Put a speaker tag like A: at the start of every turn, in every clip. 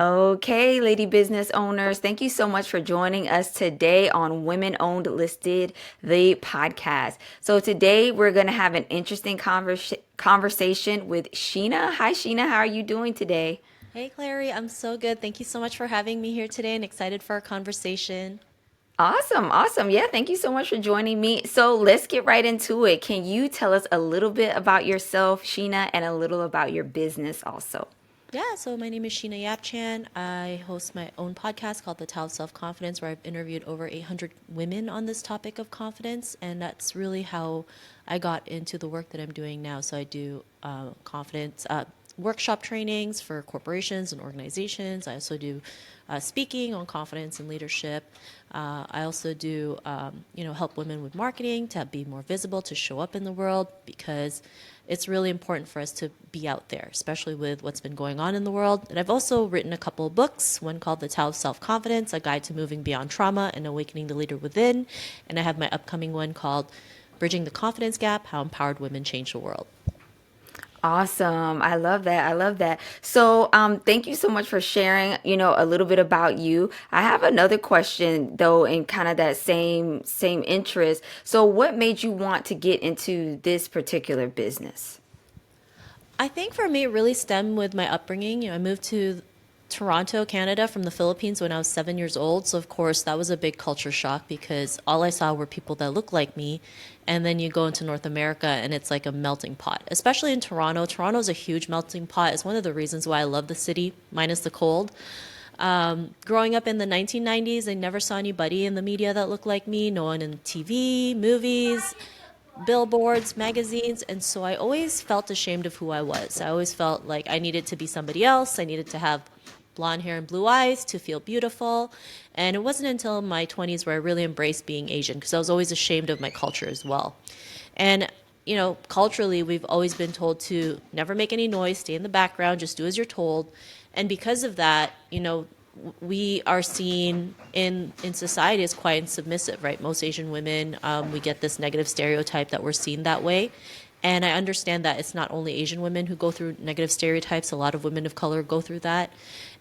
A: Okay, lady business owners, thank you so much for joining us today on Women Owned Listed, the podcast. So, today we're going to have an interesting conversation with Sheena. Hi, Sheena. How are you doing today?
B: Hey, Clary, I'm so good. Thank you so much for having me here today and excited for our conversation.
A: Awesome, awesome. Yeah, thank you so much for joining me. So, let's get right into it. Can you tell us a little bit about yourself, Sheena, and a little about your business also?
B: Yeah, so my name is Sheena Yapchan. I host my own podcast called The Tao of Self Confidence, where I've interviewed over 800 women on this topic of confidence. And that's really how I got into the work that I'm doing now. So I do confidence workshop trainings for corporations and organizations. I also do speaking on confidence and leadership. I also do, help women with marketing to be more visible, to show up in the world, because it's really important for us to be out there, especially with what's been going on in the world. And I've also written a couple of books, one called The Tao of Self-Confidence, A Guide to Moving Beyond Trauma and Awakening the Leader Within. And I have my upcoming one called Bridging the Confidence Gap, How Empowered Women Change the World.
A: Awesome. I love that. I love that. So, thank you so much for sharing, a little bit about you. I have another question though, in kind of that same interest. So, what made you want to get into this particular business?
B: I think for me, it really stemmed with my upbringing. I moved to Toronto, Canada from the Philippines when I was 7 years old. So, of course, that was a big culture shock because all I saw were people that looked like me. And then you go into North America and it's like a melting pot, especially in Toronto. Toronto's a huge melting pot. It's one of the reasons why I love the city, minus the cold. Growing up in the 1990s, I never saw anybody in the media that looked like me, no one in TV, movies, billboards, magazines, and so I always felt ashamed of who I was. I always felt like I needed to be somebody else. I needed to have blonde hair and blue eyes to feel beautiful. And it wasn't until my 20s where I really embraced being Asian because I was always ashamed of my culture as well. And culturally, we've always been told to never make any noise, stay in the background, just do as you're told. And because of that, we are seen in society as quiet and submissive, right? Most Asian women, we get this negative stereotype that we're seen that way. And I understand that it's not only Asian women who go through negative stereotypes, a lot of women of color go through that.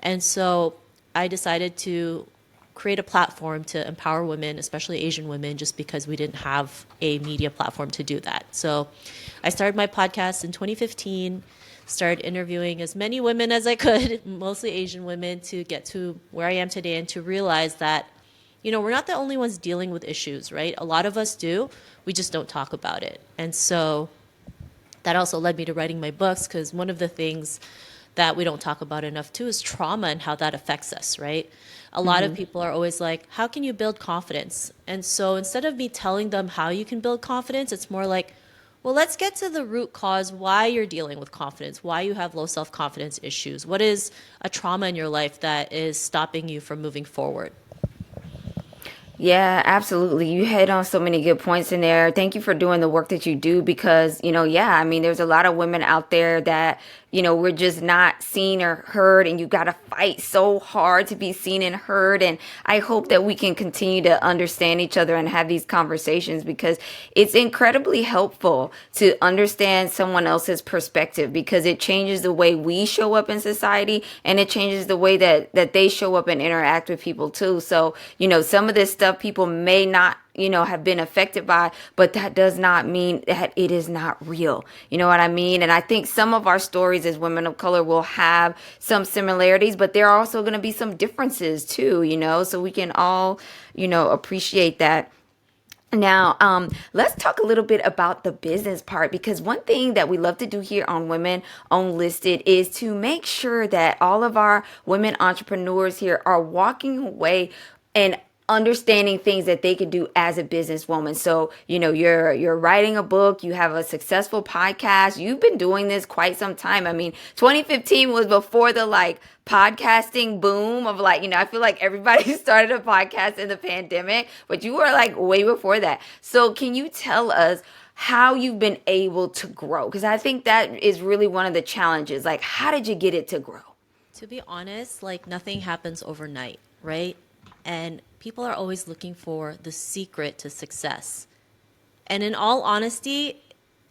B: And so I decided to create a platform to empower women, especially Asian women, just because we didn't have a media platform to do that. So I started my podcast in 2015, started interviewing as many women as I could, mostly Asian women, to get to where I am today and to realize that, we're not the only ones dealing with issues, right? A lot of us do. We just don't talk about it. And so that also led me to writing my books because one of the things that we don't talk about enough too is trauma and how that affects us, right? A lot of people are always like, how can you build confidence? And so instead of me telling them how you can build confidence, it's more like, well, let's get to the root cause why you're dealing with confidence, why you have low self confidence issues. What is a trauma in your life that is stopping you from moving forward?
A: Yeah, absolutely. You hit on so many good points in there. Thank you for doing the work that you do because, yeah, I mean, there's a lot of women out there that, we're just not seen or heard, and you got to fight so hard to be seen and heard. And I hope that we can continue to understand each other and have these conversations because it's incredibly helpful to understand someone else's perspective because it changes the way we show up in society and it changes the way that they show up and interact with people too. So, some of this stuff people may not have been affected by, but that does not mean that it is not real. You know what I mean? And I think some of our stories as women of color will have some similarities, but there are also going to be some differences too, so we can all, appreciate that. Now, let's talk a little bit about the business part because one thing that we love to do here on Women Unlisted is to make sure that all of our women entrepreneurs here are walking away and understanding things that they could do as a businesswoman. So, you're writing a book, you have a successful podcast, you've been doing this quite some time. I mean, 2015 was before the podcasting boom of I feel like everybody started a podcast in the pandemic, but you were way before that. So, can you tell us how you've been able to grow? Because I think that is really one of the challenges. How did you get it to grow?
B: To be honest, nothing happens overnight, right? And people are always looking for the secret to success. And in all honesty,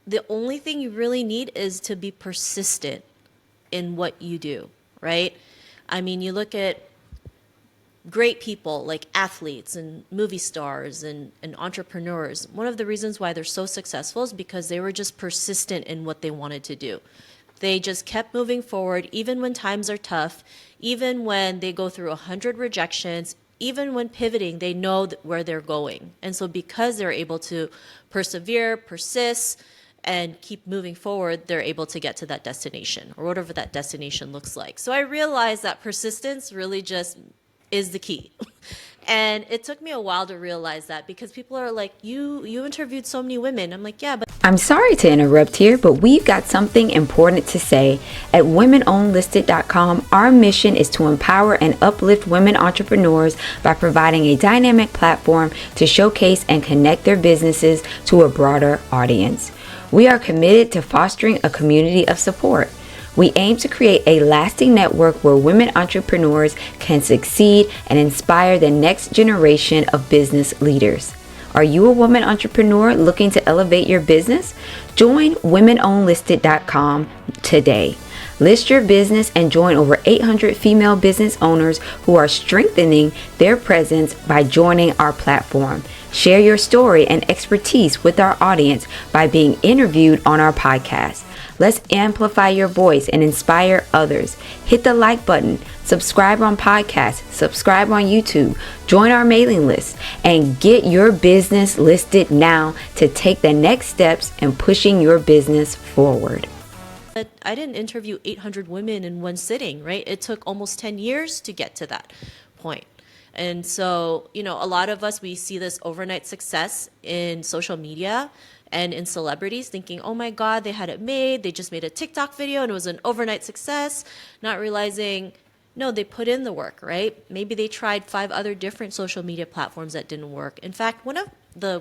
B: the only thing you really need is to be persistent in what you do, right? I mean, you look at great people like athletes and movie stars and entrepreneurs. One of the reasons why they're so successful is because they were just persistent in what they wanted to do. They just kept moving forward, even when times are tough, even when they go through 100 rejections, even when pivoting, they know where they're going. And so, because they're able to persevere, persist, and keep moving forward, they're able to get to that destination or whatever that destination looks like. So, I realized that persistence really just is the key. And it took me a while to realize that because people are like, you interviewed so many women. I'm like, yeah, but
A: I'm sorry to interrupt here, but we've got something important to say. At WomenOwnedListed.com, our mission is to empower and uplift women entrepreneurs by providing a dynamic platform to showcase and connect their businesses to a broader audience. We are committed to fostering a community of support. We aim to create a lasting network where women entrepreneurs can succeed and inspire the next generation of business leaders. Are you a woman entrepreneur looking to elevate your business? Join WomenOwnedListed.com today. List your business and join over 800 female business owners who are strengthening their presence by joining our platform. Share your story and expertise with our audience by being interviewed on our podcast. Let's amplify your voice and inspire others. Hit the like button, subscribe on podcasts, subscribe on YouTube, join our mailing list, and get your business listed now to take the next steps in pushing your business forward.
B: I didn't interview 800 women in one sitting, right? It took almost 10 years to get to that point. And so, a lot of us, we see this overnight success in social media and in celebrities thinking, oh my God, they had it made. They just made a TikTok video and it was an overnight success, not realizing, no, they put in the work, right? Maybe they tried 5 other different social media platforms that didn't work. In fact, one of the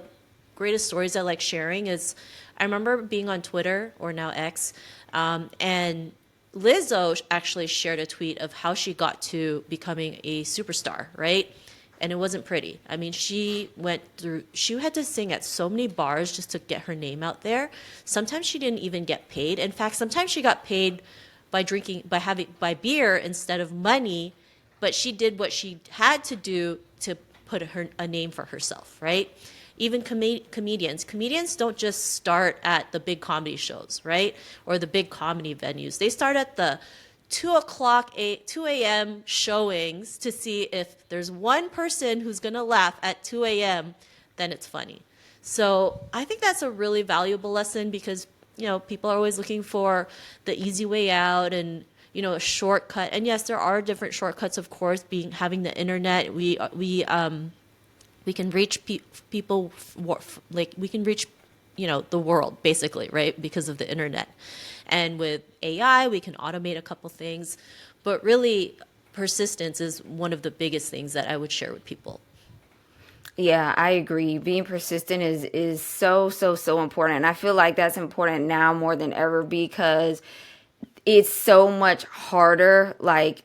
B: greatest stories I like sharing is I remember being on Twitter, or now X, and Lizzo actually shared a tweet of how she got to becoming a superstar, right? And it wasn't pretty. I mean, she had to sing at so many bars just to get her name out there. Sometimes she didn't even get paid. In fact, sometimes she got paid by beer instead of money, but she did what she had to do to put a name for herself, right? Even comedians don't just start at the big comedy shows, right? Or the big comedy venues. They start at the 2 a.m. showings to see if there's one person who's going to laugh at 2 a.m., then it's funny. So I think that's a really valuable lesson because, people are always looking for the easy way out and, a shortcut. And yes, there are different shortcuts, of course, having the internet. We can reach people, like we can reach, the world basically, right? Because of the internet. And with AI, we can automate a couple things. But really, persistence is one of the biggest things that I would share with people.
A: Yeah, I agree. Being persistent is so important. And I feel like that's important now more than ever because it's so much harder. Like,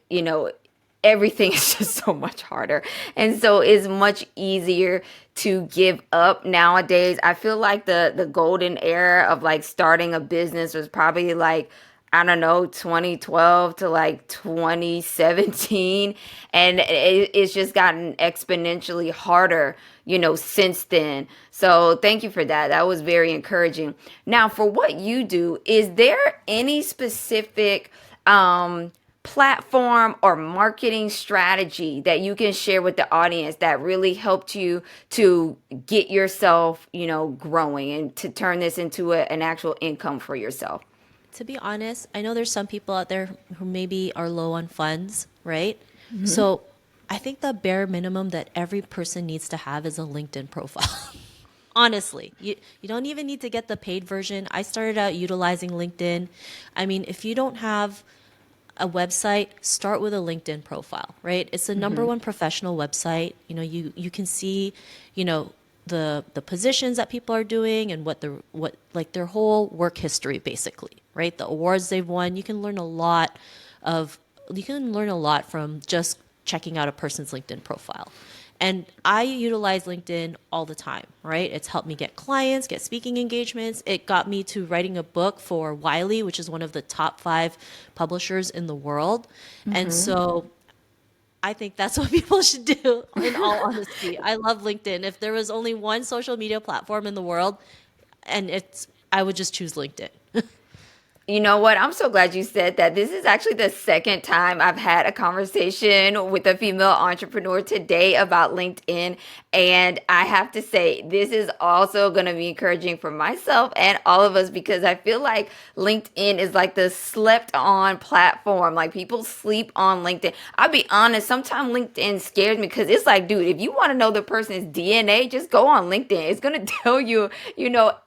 A: everything is just so much harder. And so it's much easier to give up nowadays. I feel like the golden era of like starting a business was probably like, I don't know, 2012 to like 2017. And it's just gotten exponentially harder, since then. So thank you for that. That was very encouraging. Now, for what you do, is there any specific platform or marketing strategy that you can share with the audience that really helped you to get yourself, growing and to turn this into an actual income for yourself?
B: To be honest, I know there's some people out there who maybe are low on funds, right? So I think the bare minimum that every person needs to have is a LinkedIn profile. Honestly, you don't even need to get the paid version. I started out utilizing LinkedIn. I mean, if you don't have a website, start with a LinkedIn profile, right? It's the number one professional website. You can see, the positions that people are doing and what their whole work history basically, right? The awards they've won. You can learn a lot from just checking out a person's LinkedIn profile. And I utilize LinkedIn all the time, right? It's helped me get clients, get speaking engagements. It got me to writing a book for Wiley, which is one of the top 5 publishers in the world. And so I think that's what people should do, in all honesty. I love LinkedIn. If there was only one social media platform in the world, I would just choose LinkedIn.
A: You know what? I'm so glad you said that. This is actually the second time I've had a conversation with a female entrepreneur today about LinkedIn. And I have to say, this is also going to be encouraging for myself and all of us because I feel like LinkedIn is like the slept on platform. Like people sleep on LinkedIn. I'll be honest, sometimes LinkedIn scares me because it's like, dude, if you want to know the person's DNA, just go on LinkedIn. It's going to tell you,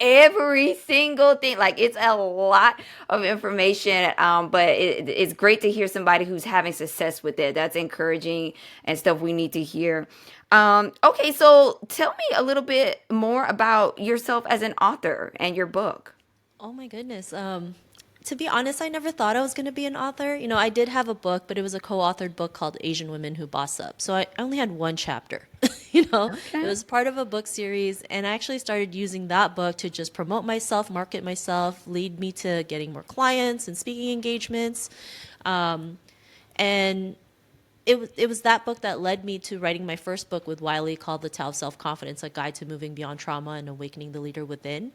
A: every single thing. Like it's a lot of information. But it's great to hear somebody who's having success with it. That's encouraging and stuff we need to hear. Okay, so tell me a little bit more about yourself as an author and your book.
B: Oh my goodness. To be honest, I never thought I was going to be an author. I did have a book, but it was a co-authored book called Asian Women Who Boss Up. So I only had one chapter. It
A: Okay.
B: was part of a book series, and I actually started using that book to just promote myself, market myself, lead me to getting more clients and speaking engagements. And it was that book that led me to writing my first book with Wiley called The Tao of Self-Confidence, A Guide to Moving Beyond Trauma and Awakening the Leader Within.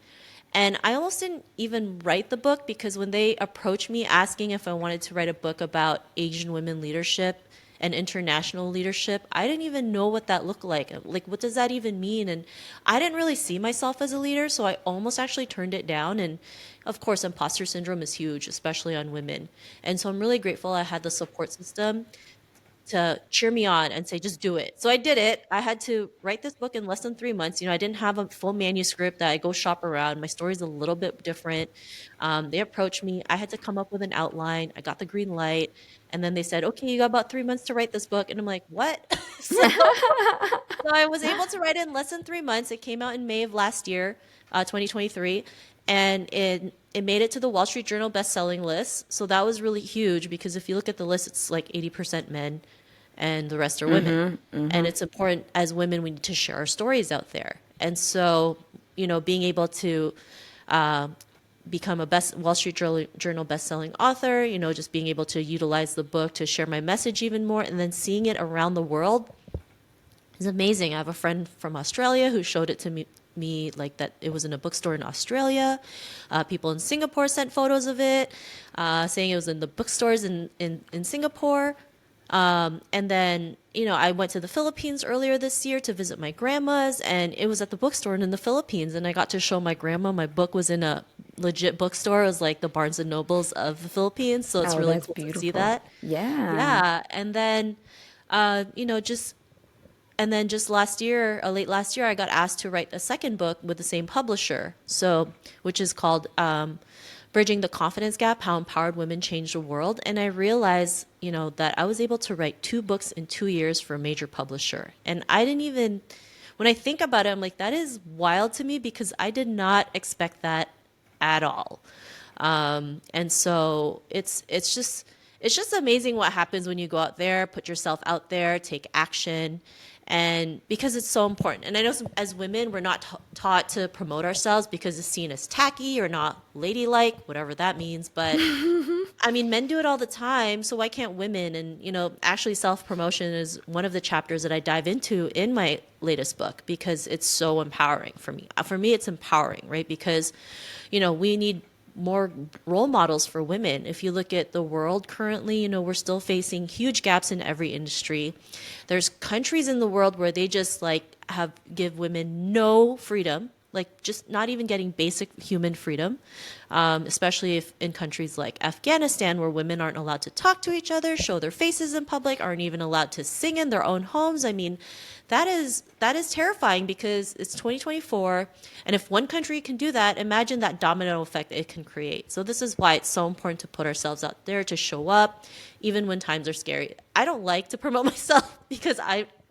B: And I almost didn't even write the book because when they approached me asking if I wanted to write a book about Asian women leadership and international leadership, I didn't even know what that looked like. Like, what does that even mean? And I didn't really see myself as a leader, so I almost actually turned it down. And of course, imposter syndrome is huge, especially on women. And so I'm really grateful I had the support system to cheer me on and say, just do it. So I did it. I had to write this book in less than 3 months. I didn't have a full manuscript that I go shop around. My story's a little bit different. They approached me. I had to come up with an outline. I got the green light. And then they said, okay, you got about 3 months to write this book. And I'm like, what? So I was able to write it in less than 3 months. It came out in May of last year, 2023. And it made it to the Wall Street Journal best-selling list. So that was really huge because if you look at the list, it's like 80% men and the rest are women. And it's important as women, we need to share our stories out there. And so, being able to become a Wall Street Journal best-selling author, just being able to utilize the book to share my message even more, and then seeing it around the world is amazing. I have a friend from Australia who showed it to me like that it was in a bookstore in Australia. People in Singapore sent photos of it, saying it was in the bookstores in Singapore. And then, I went to the Philippines earlier this year to visit my grandma's, and it was at the bookstore in the Philippines. And I got to show my grandma my book was in a legit bookstore. It was like the Barnes and Nobles of the Philippines. So it's
A: Oh,
B: really
A: that's
B: cool to see
A: beautiful.
B: that.
A: Yeah.
B: Yeah. And then, uh, you know, just just last year, late last year, I got asked to write a second book with the same publisher. So, which is called Bridging the Confidence Gap: How Empowered Women Change the World. And I realized, that I was able to write 2 books in 2 years for a major publisher. And I didn't even, when I think about it, I'm like, that is wild to me because I did not expect that at all. And so it's just amazing what happens when you go out there, put yourself out there, take action, and because it's so important. And I know as women, we're not taught to promote ourselves because it's seen as tacky or not ladylike, whatever that means. But I mean, men do it all the time, so why can't women? And actually, self promotion is one of the chapters that I dive into in my latest book because it's so empowering for me. For me, it's empowering, right? Because we need more role models for women. If you look at the world currently, we're still facing huge gaps in every industry. There's countries in the world where they just like have give women no freedom, like just not even getting basic human freedom, especially if in countries like Afghanistan where women aren't allowed to talk to each other, show their faces in public, aren't even allowed to sing in their own homes. I mean, that is terrifying because it's 2024, and if one country can do that, imagine that domino effect it can create. So this is why it's so important to put ourselves out there, to show up even when times are scary. I don't like to promote myself because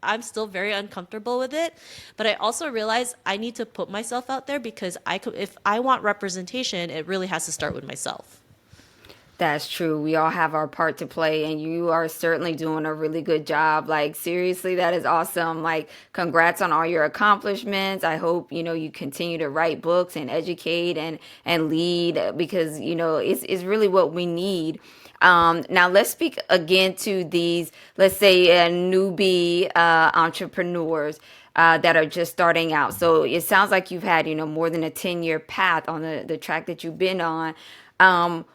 B: I'm still very uncomfortable with it, but I also realize I need to put myself out there because if I want representation, it really has to start with myself.
A: That's true. We all have our part to play, and you are certainly doing a really good job. Like, seriously, that is awesome. Like, congrats on all your accomplishments. I hope, you continue to write books and educate and lead because, it's really what we need. Now let's speak again to these, let's say, newbie entrepreneurs that are just starting out. So it sounds like you've had, more than a 10-year path on the track that you've been on. Um,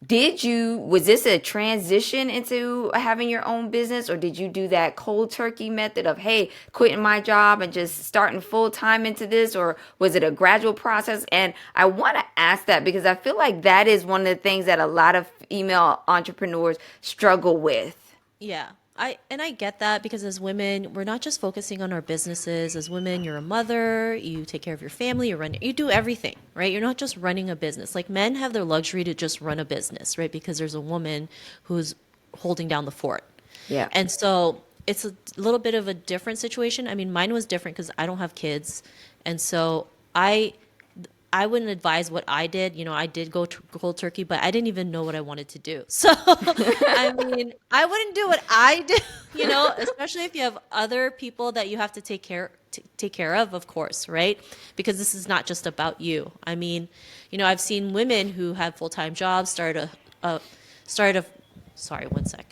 A: was this a transition into having your own business, or did you do that cold turkey method of, hey, quitting my job and just starting full time into this, or was it a gradual process? And I want to ask that because I feel like that is one of the things that a lot of female entrepreneurs struggle with.
B: Yeah. I get that because as women, we're not just focusing on our businesses. As women, you're a mother, you take care of your family, you do everything, right? You're not just running a business. Like men have their luxury to just run a business, right? Because there's a woman who's holding down the fort.
A: Yeah.
B: And so it's a little bit of a different situation. I mean, mine was different because I don't have kids. And so I wouldn't advise what I did. I did go to cold turkey, but I didn't even know what I wanted to do. So, I mean, I wouldn't do what I did, especially if you have other people that you have to take care of course, right? Because this is not just about you. I mean, I've seen women who have full-time jobs start a sorry, one sec.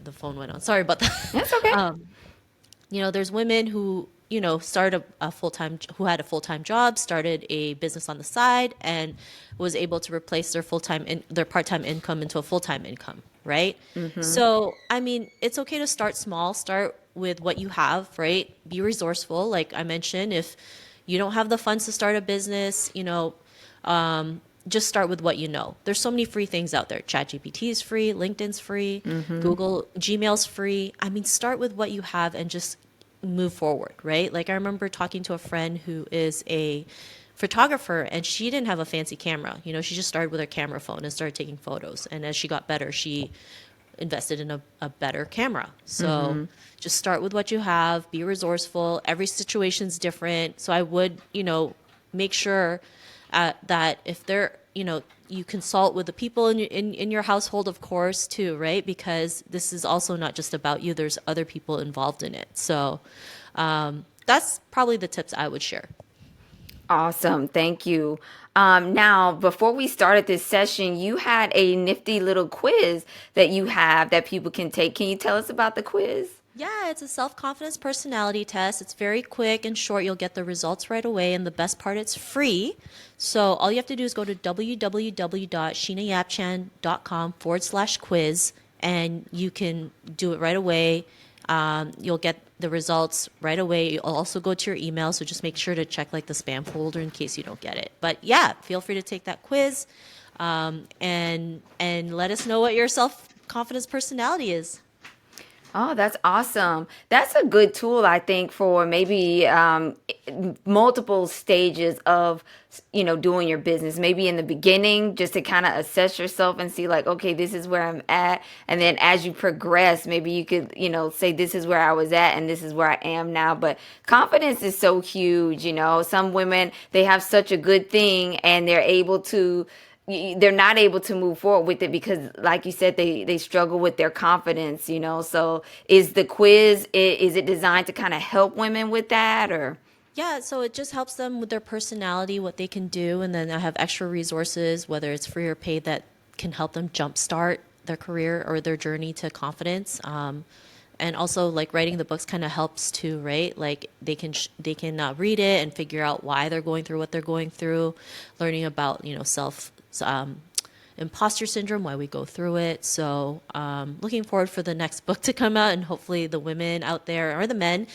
B: The phone went on. Sorry about that.
A: That's okay.
B: There's women who started a full-time who had a full-time job, started a business on the side, and was able to replace their part-time income into a full-time income, right? So I mean, it's okay to start small. Start with what you have, right? Be resourceful. Like I mentioned, if you don't have the funds to start a business, just start with what you know. There's so many free things out there. ChatGPT is free, LinkedIn's free, Google Gmail's free. I mean, start with what you have and just move forward, right? Like I remember talking to a friend who is a photographer and she didn't have a fancy camera. She just started with her camera phone and started taking photos. And as she got better, she invested in a better camera. So just start with what you have, be resourceful. Every situation's different. So I would, make sure that if they're, you consult with the people in your household, of course, too, right? Because this is also not just about you. There's other people involved in it. So that's probably the tips I would share.
A: Awesome. Thank you. Now, before we started this session, you had a nifty little quiz that you have that people can take. Can you tell us about the quiz?
B: Yeah, it's a self-confidence personality test. It's very quick and short. You'll get the results right away. And the best part, it's free. So all you have to do is go to www.sheenayapchan.com/quiz and you can do it right away. You'll get the results right away. You'll also go to your email. So just make sure to check like the spam folder in case you don't get it. But yeah, feel free to take that quiz and let us know what your self-confidence personality is.
A: Oh, that's awesome. That's a good tool, I think, for maybe multiple stages of, doing your business. Maybe in the beginning, just to kind of assess yourself and see like, okay, this is where I'm at. And then as you progress, maybe you could, say this is where I was at and this is where I am now. But confidence is so huge, Some women, they have such a good thing and they're not able to move forward with it because like you said they struggle with their confidence, so is the quiz, is it designed to kind of help women with that, or?
B: Yeah, so it just helps them with their personality, what they can do, and then I have extra resources, whether it's free or paid, that can help them jumpstart their career or their journey to confidence. And also, like writing the books kind of helps too, right? Like they can read it and figure out why they're going through what they're going through, learning about self imposter syndrome, why we go through it. So looking forward for the next book to come out, and hopefully the women out there or the men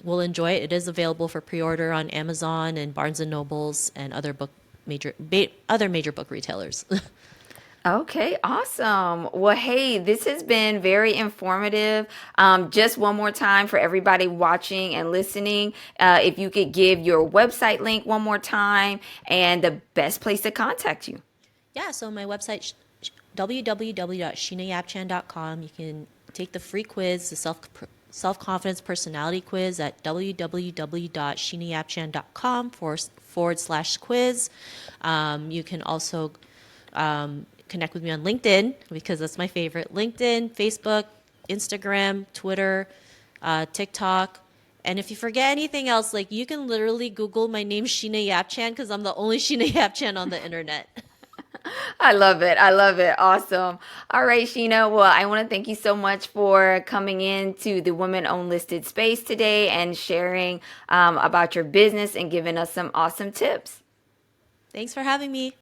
B: will enjoy it. It is available for pre-order on Amazon and Barnes and Nobles and other major book retailers.
A: Okay, awesome. Well, hey, this has been very informative. Just one more time for everybody watching and listening, if you could give your website link one more time and the best place to contact you.
B: Yeah, so my website, www.sheenayapchan.com. You can take the free quiz, the self-confidence personality quiz at www.sheenayapchan.com /quiz. You can also Connect with me on LinkedIn because that's my favorite. LinkedIn, Facebook, Instagram, Twitter, TikTok. And if you forget anything else, like you can literally Google my name, Sheena Yapchan, because I'm the only Sheena Yapchan on the internet.
A: I love it. I love it. Awesome. All right, Sheena. Well, I want to thank you so much for coming into the Women Owned Listed space today and sharing about your business and giving us some awesome tips.
B: Thanks for having me.